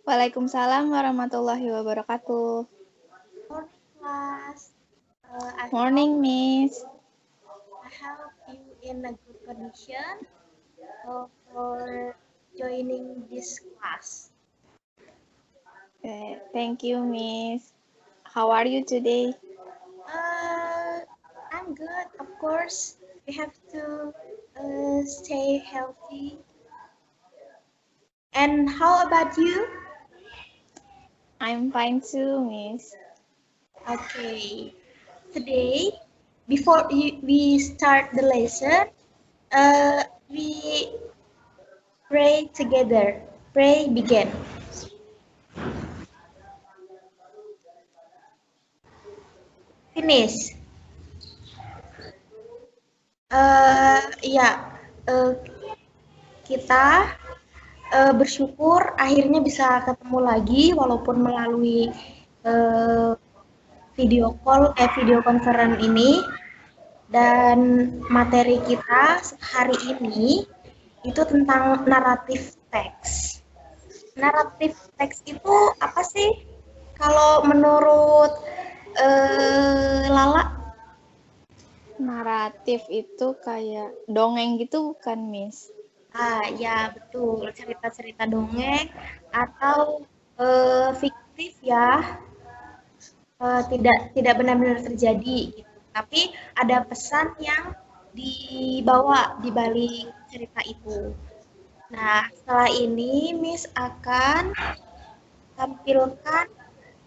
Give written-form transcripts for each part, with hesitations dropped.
Waalaikumsalam warahmatullahi wabarakatuh. Morning, class. I hope Morning, Miss. I help you in a good condition for joining this class. Thank you, Miss. How are you today? I'm good, of course. We have to stay healthy. And how about you? I'm fine too, Miss. Okay. Today, before we start the lesson, we pray together. Pray begin. Finish. Ya, eh, kita bersyukur akhirnya bisa ketemu lagi walaupun melalui eh, video conference ini, dan materi kita hari ini itu tentang naratif teks. Naratif teks itu apa sih? Kalau menurut Lala? Naratif itu kayak dongeng gitu bukan, Miss? Ya betul, cerita-cerita dongeng atau fiktif ya, tidak benar-benar terjadi gitu. Tapi ada pesan yang dibawa di balik cerita itu. Nah, setelah ini Miss akan tampilkan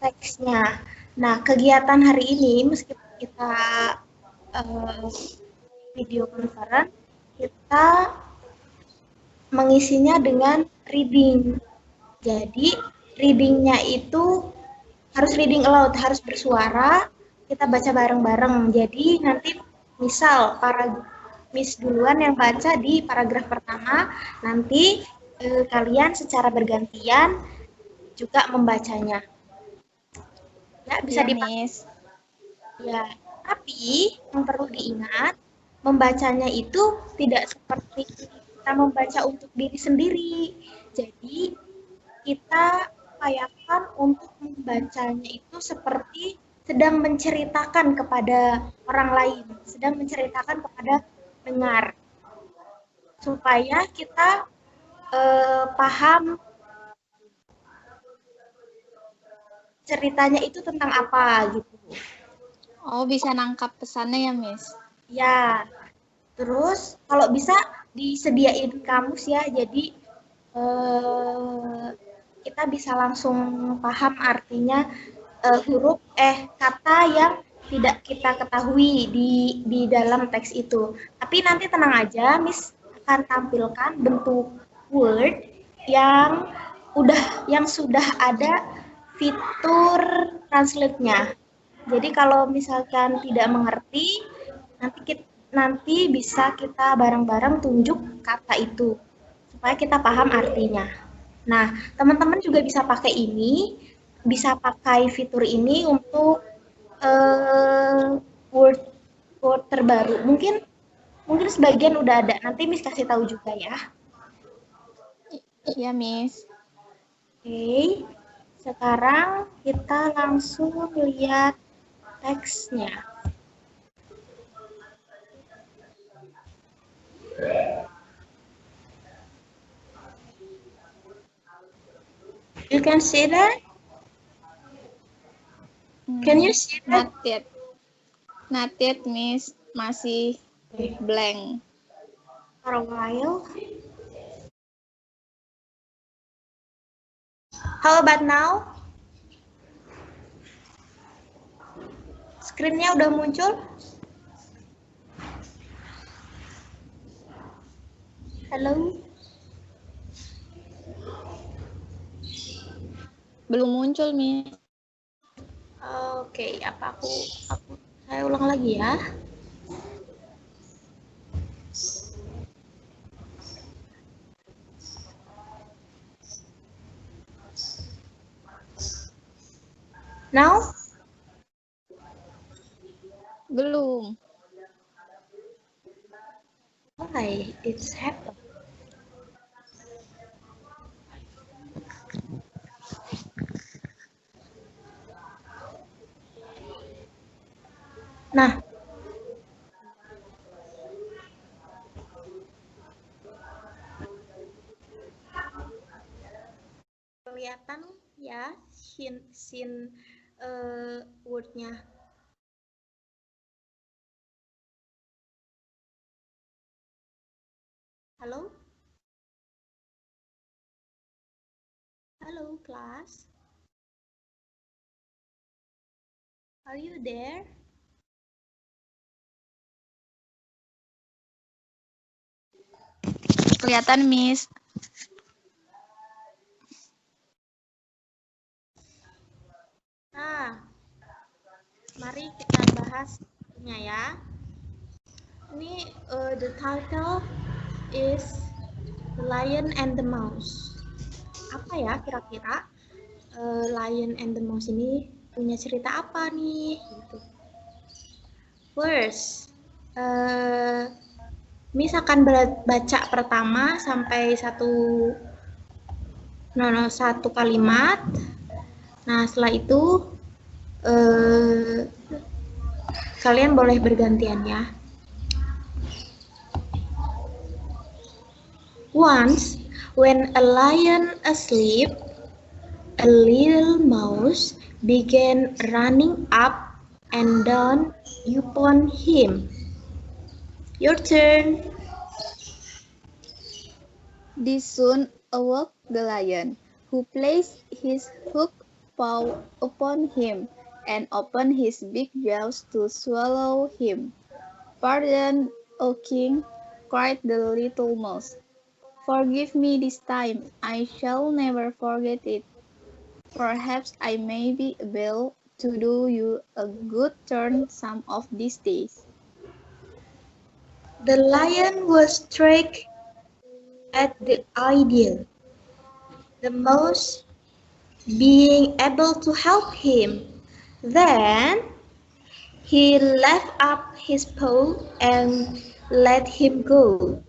teksnya. Nah, kegiatan hari ini meskipun kita uh, video conference, kita mengisinya dengan reading. Jadi, readingnya itu harus reading aloud, harus bersuara, kita baca bareng-bareng. Jadi, nanti misal para Miss duluan yang baca di paragraf pertama, nanti kalian secara bergantian juga membacanya. Ya, bisa Iya, dipakai. Miss. Ya, tapi yang perlu diingat, membacanya itu tidak seperti kita membaca untuk diri sendiri. Jadi, kita upayakan untuk membacanya itu seperti sedang menceritakan kepada orang lain, sedang menceritakan kepada pendengar, supaya kita paham ceritanya itu tentang apa gitu. Oh, bisa nangkap pesannya ya, Miss? Ya, terus kalau bisa disediain kamus ya, jadi kita bisa langsung paham artinya kata yang tidak kita ketahui di dalam teks itu. Tapi nanti tenang aja, Miss akan tampilkan bentuk word yang sudah ada fitur translate-nya. Jadi kalau misalkan tidak mengerti, nanti bisa kita bareng-bareng tunjuk kata itu supaya kita paham artinya. Nah, teman-teman juga bisa pakai ini, bisa pakai fitur ini untuk word word terbaru. Mungkin sebagian udah ada. Nanti Miss kasih tahu juga ya. Iya, Miss. Oke. Sekarang kita langsung lihat teksnya. You can see that? Can you see that? Not yet. Not yet, Miss. Masih blank. For a while. How about now? Screen-nya udah muncul? Halo? Belum muncul, Miss. Oke, apa saya ulang lagi ya. Now? Belum. Why it's happened? Nah, kelihatan ya sin word-nya. Halo? Halo, kelas? Are you there? Kelihatan, Miss. Nah, mari kita bahas ya. Ini the title is The Lion and the Mouse. Apa ya kira-kira Lion and the Mouse ini punya cerita apa nih? Gitu. First, Miss akan baca pertama sampai satu kalimat. Nah, setelah itu kalian boleh bergantian ya. Once, when a lion asleep, a little mouse began running up and down upon him. Your turn. This soon awoke the lion, who placed his hooked paw upon him and opened his big jaws to swallow him. "Pardon, O king," cried the little mouse. "Forgive me this time. I shall never forget it. Perhaps I may be able to do you a good turn some of these days." The lion was struck at the idea. The mouse being able to help him. Then he left up his paw and let him go.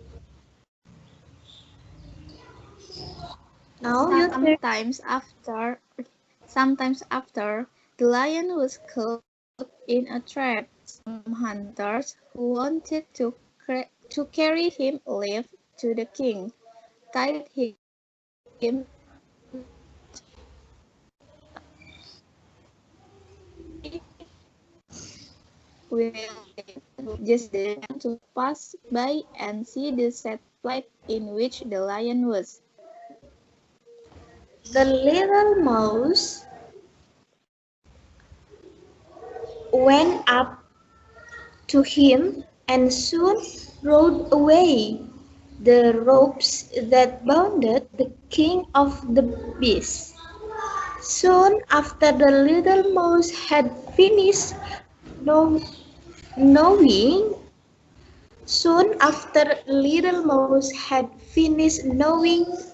Now your turn. Sometimes after, the lion was caught in a trap. Some hunters who wanted to carry him live to the king tied him just then to pass by and see the sad plight in which the lion was. The little mouse went up to him and soon rode away the ropes that bounded the king of the beasts. Soon after the little mouse had finished gnawing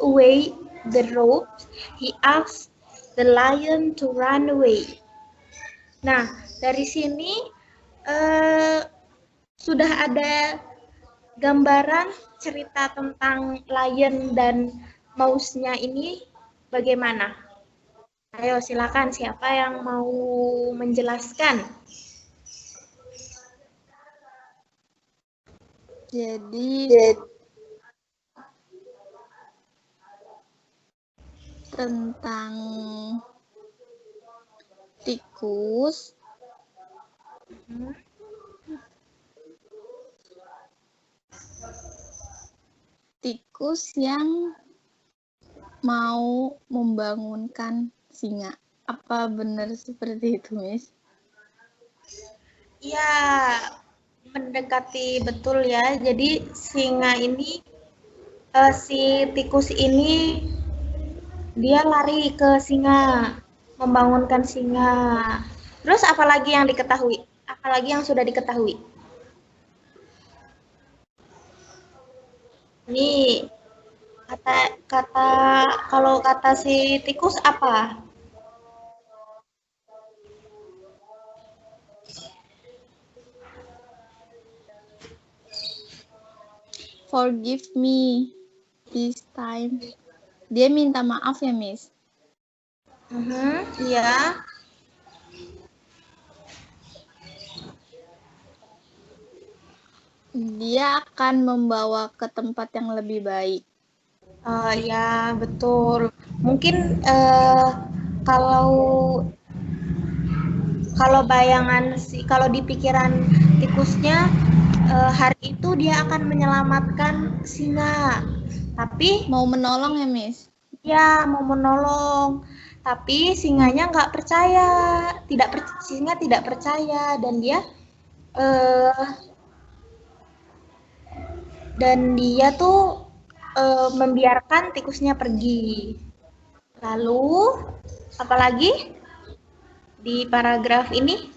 away the ropes, he asked the lion to run away. Nah, dari sini sudah ada gambaran cerita tentang lion dan mouse-nya ini bagaimana? Ayo silakan, siapa yang mau menjelaskan? Jadi tentang tikus. Tikus yang mau membangunkan singa. Apa benar seperti itu, Miss? Ya, mendekati betul ya. Jadi singa ini, si tikus ini dia lari ke singa, membangunkan singa. Terus apalagi yang diketahui? Apalagi yang sudah diketahui? Nih, kalau kata si tikus apa? Forgive me this time. Dia minta maaf ya, Miss? Iya. Dia akan membawa ke tempat yang lebih baik. Ya, betul. Mungkin kalau bayangan kalau di pikiran tikusnya hari itu dia akan menyelamatkan singa. Tapi Mau menolong ya, Miss? ya mau menolong. Tapi singanya nggak percaya, singa tidak percaya dan eh, tuh membiarkan tikusnya pergi. Lalu apalagi di paragraf ini?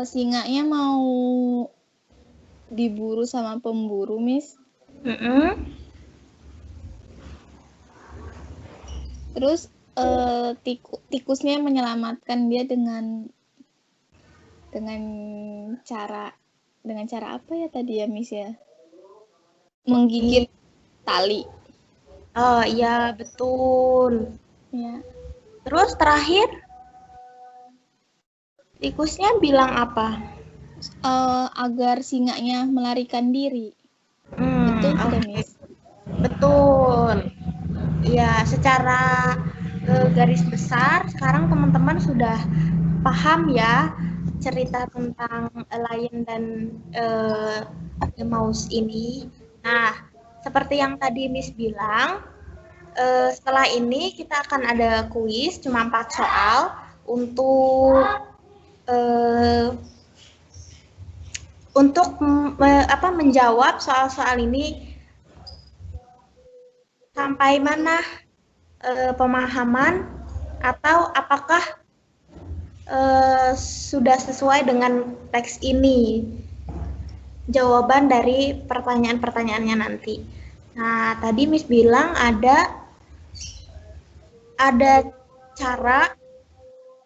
Singanya mau diburu sama pemburu, Miss. Terus tikusnya menyelamatkan dia dengan cara apa ya tadi ya, Miss ya? Menggigit tali. Oh iya, betul. Ya. Terus terakhir tikusnya bilang apa? Agar singanya melarikan diri. Betul tidak, Miss? Betul. Ya, secara garis besar sekarang teman-teman sudah paham ya cerita tentang Lion dan The Mouse ini. Nah, seperti yang tadi Miss bilang, setelah ini kita akan ada kuis cuma 4 soal untuk menjawab soal-soal ini sampai mana pemahaman atau apakah sudah sesuai dengan teks ini jawaban dari pertanyaan-pertanyaannya nanti. Nah, tadi Miss bilang ada cara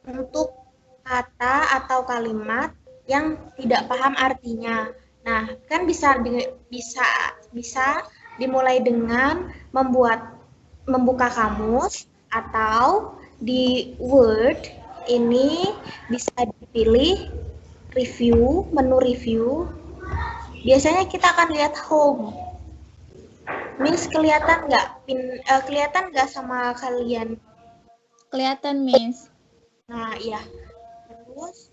untuk kata atau kalimat yang tidak paham artinya. Nah, kan bisa dimulai dengan membuka kamus atau di Word ini bisa dipilih menu review. Biasanya kita akan lihat home. Miss kelihatan nggak sama kalian? Kelihatan, Miss. Nah, iya. Terus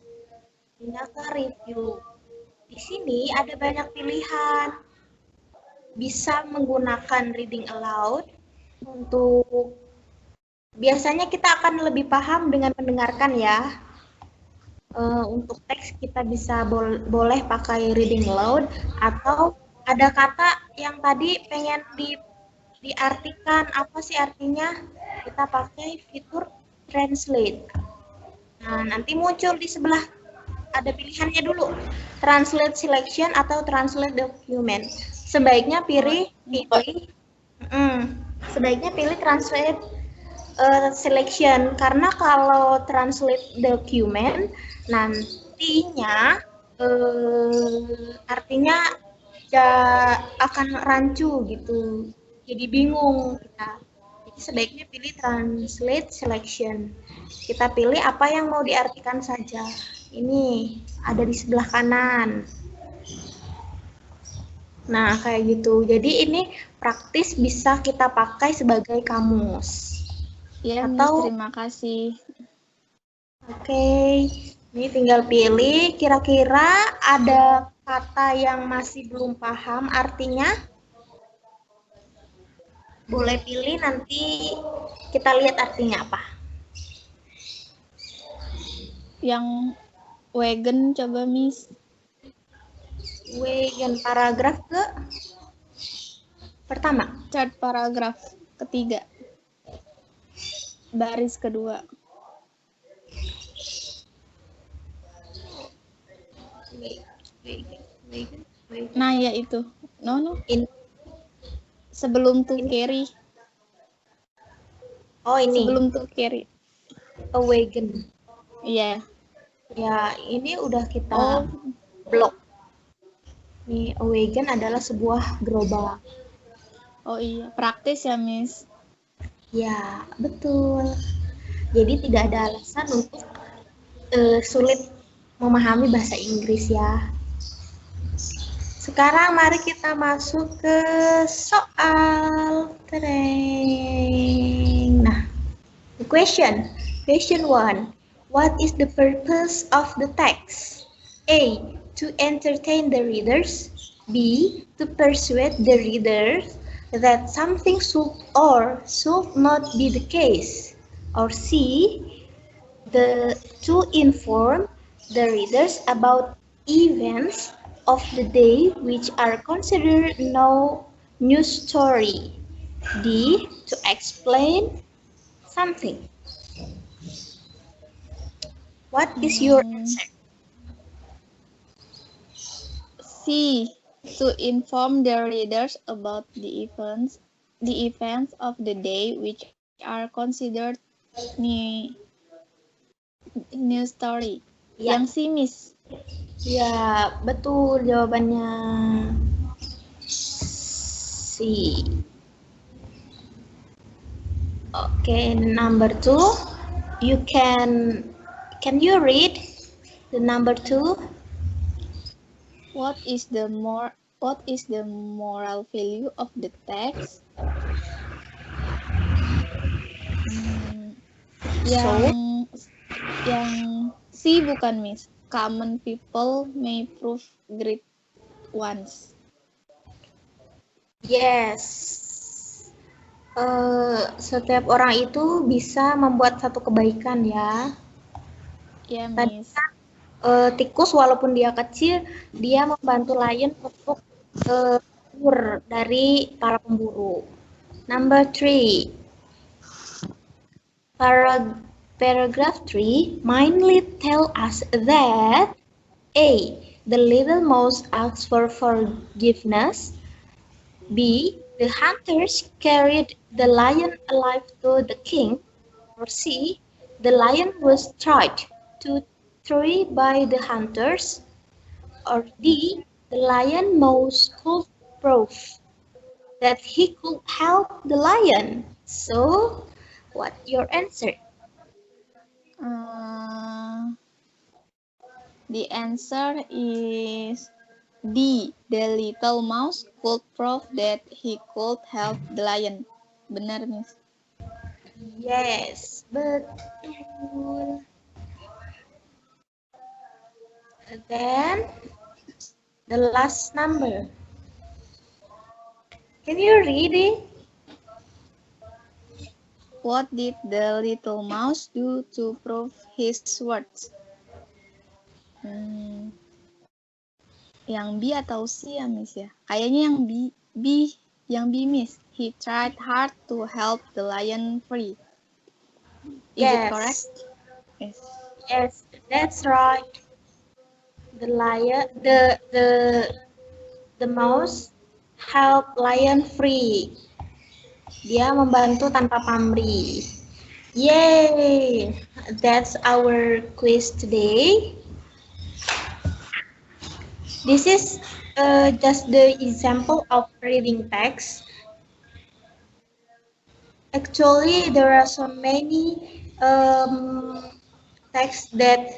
pindah ke review. Di sini ada banyak pilihan. Bisa menggunakan reading aloud untuk biasanya kita akan lebih paham dengan mendengarkan ya. Untuk teks kita bisa boleh pakai reading aloud atau ada kata yang tadi pengen diartikan apa sih artinya, kita pakai fitur translate. Nah, nanti muncul di sebelah ada pilihannya dulu, translate selection atau translate document. Sebaiknya pilih translate selection karena kalau translate document nantinya artinya akan rancu gitu, jadi bingung kita. Jadi sebaiknya pilih translate selection. Kita pilih apa yang mau diartikan saja. Ini ada di sebelah kanan. Nah, kayak gitu. Jadi ini praktis bisa kita pakai sebagai kamus. Ya, Miss, terima kasih. Oke, ini tinggal pilih. Kira-kira ada kata yang masih belum paham artinya? Boleh pilih, nanti kita lihat artinya apa. Yang wagon coba, Miss. Wagon paragraf ke pertama. Chart paragraf ketiga. Baris kedua. Nah, ya itu. No. Sebelum to carry. Oh, ini. Sebelum to carry. A wagon. Iya. Ya, ini udah kita blok. Nih, a wagon adalah sebuah gerobak. Oh iya, praktis ya, Miss. Ya, betul. Jadi tidak ada alasan untuk sulit memahami bahasa Inggris ya. Sekarang mari kita masuk ke soal tereng. Nah, the question 1. What is the purpose of the text? A. To entertain the readers. B. To persuade the readers that something should or should not be the case. Or C. To inform the readers about events of the day which are considered no news story. D. To explain something. What is your answer? C. To inform the readers about the events of the day which are considered news story. Ya. Yang C, Miss. Ya, betul jawabannya. C. Okay, number 2. Can you read the number 2? What is the moral value of the text? Yang C bukan, Miss. Common people may prove great ones. Yes. Setiap orang itu bisa membuat satu kebaikan ya. Ya, Miss. Tikus walaupun dia kecil, dia membantu lion untuk kabur dari para pemburu. Number 3. Paragraph 3 mainly tell us that A. The little mouse asks for forgiveness. B. The hunters carried the lion alive to the king. Or C. The lion was tried to tree by the hunters. Or D. The lion mouse could prove that he could help the lion. So, what your answer? The answer is D. The little mouse could prove that he could help the lion. Benar, Miss. Yes, betul. Then, the last number. Can you read it? What did the little mouse do to prove his words? Yang B atau C ya, Miss ya? Kayaknya yang B, Miss. He tried hard to help the lion free. Is it correct? Yes. Yes, that's right. The mouse help lion free. Dia membantu tanpa pamrih. Yay! That's our quiz today. This is just the example of reading text. Actually, there are so many texts that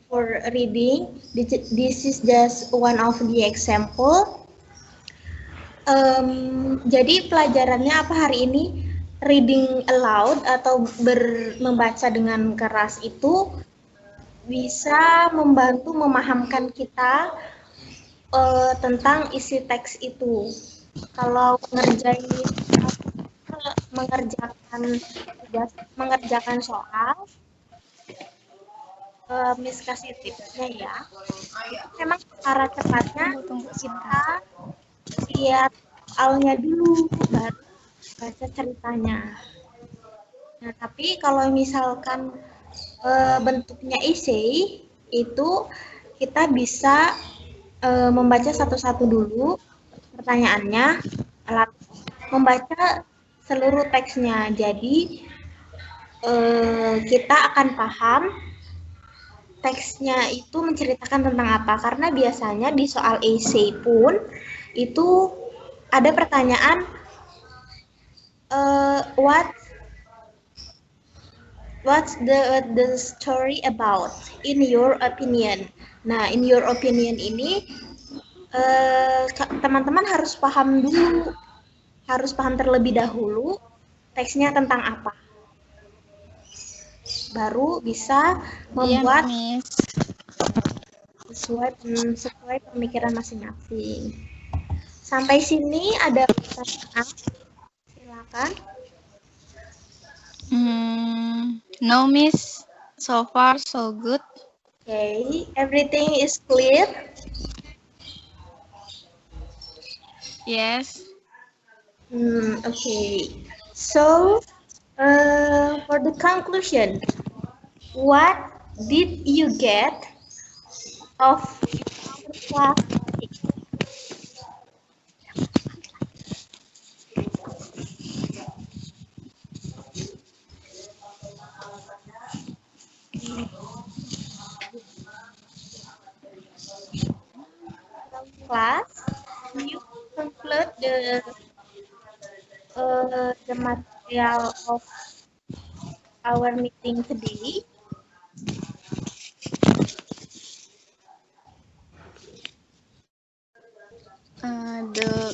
for reading. This is just one of the example. Jadi pelajarannya apa hari ini? Reading aloud atau membaca dengan keras itu bisa membantu memahamkan kita tentang isi teks itu. Kalau mengerjakan soal, Miss kasih tipsnya ya. Memang cara cepatnya kita lihat soalnya dulu, baru baca ceritanya. Nah, tapi kalau misalkan bentuknya essay, itu kita bisa membaca satu-satu dulu pertanyaannya, membaca seluruh teksnya. Jadi kita akan paham teksnya itu menceritakan tentang apa. Karena biasanya di soal essay pun itu ada pertanyaan What's the story about in your opinion? Nah, in your opinion ini teman-teman harus paham dulu, harus paham terlebih dahulu teksnya tentang apa. Baru bisa membuat sesuai pemikiran masing-masing. Sampai sini ada pertanyaan? Silakan. No, Miss. So far, so good. Okay, everything is clear? Yes. Okay. So, for the conclusion, what did you get of our class? Class, you conclude the material of our meeting today. The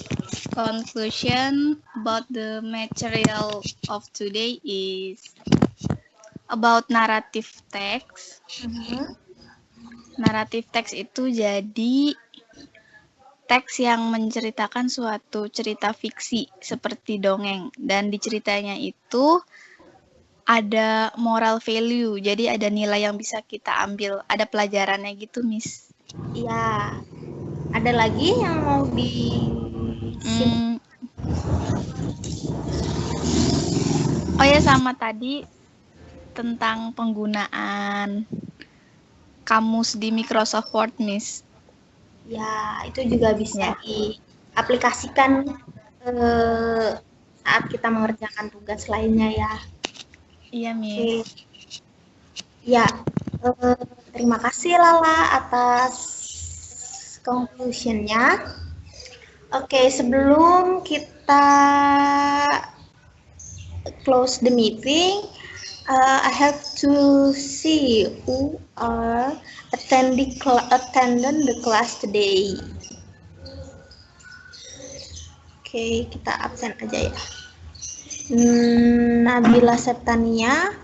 conclusion about the material of today is about narrative text. Narrative text itu jadi teks yang menceritakan suatu cerita fiksi seperti dongeng, dan di ceritanya itu ada moral value, jadi ada nilai yang bisa kita ambil, ada pelajarannya gitu, Miss. Ya, ada lagi yang mau Oh ya, sama tadi tentang penggunaan kamus di Microsoft Word, Miss. Ya, itu juga bisa diaplikasikan saat kita mengerjakan tugas lainnya ya. Iya, Miss. Ya, terima kasih Lala atas conclusion-nya. Oke, sebelum kita close the meeting, I have to see who are attending the class today. Oke, kita absen aja ya. Nabila Septania.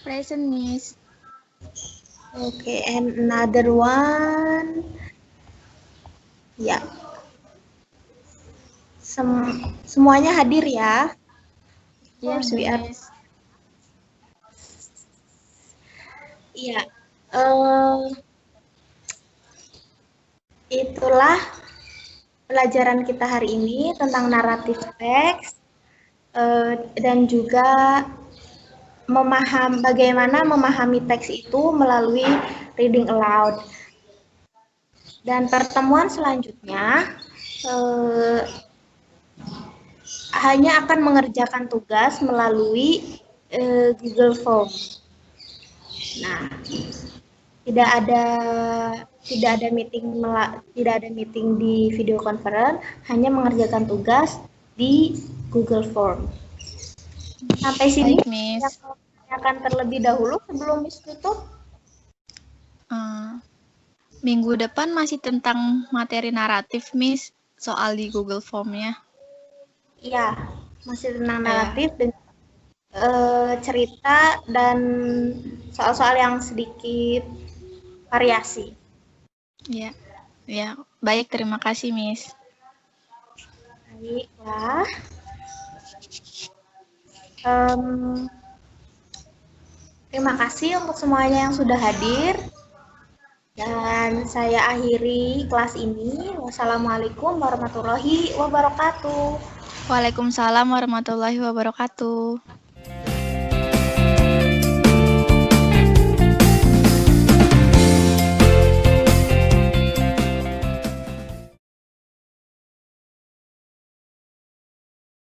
Present, Miss. Okay, and another one. Ya. Semuanya hadir ya. Yes, Miss. Iya. Itulah pelajaran kita hari ini tentang naratif teks dan juga bagaimana memahami teks itu melalui reading aloud. Dan pertemuan selanjutnya hanya akan mengerjakan tugas melalui Google Form. Nah, tidak ada meeting di video conference, hanya mengerjakan tugas di Google Form. Sampai sini, Miss. akan terlebih dahulu sebelum Miss tutup. Minggu depan masih tentang materi naratif, Miss, soal di Google Form-nya. Iya, masih tentang naratif dan cerita dan soal-soal yang sedikit variasi. Ya, baik, terima kasih, Miss. Baiklah. Terima kasih untuk semuanya yang sudah hadir. Dan saya akhiri kelas ini. Wassalamualaikum warahmatullahi wabarakatuh. Waalaikumsalam warahmatullahi wabarakatuh.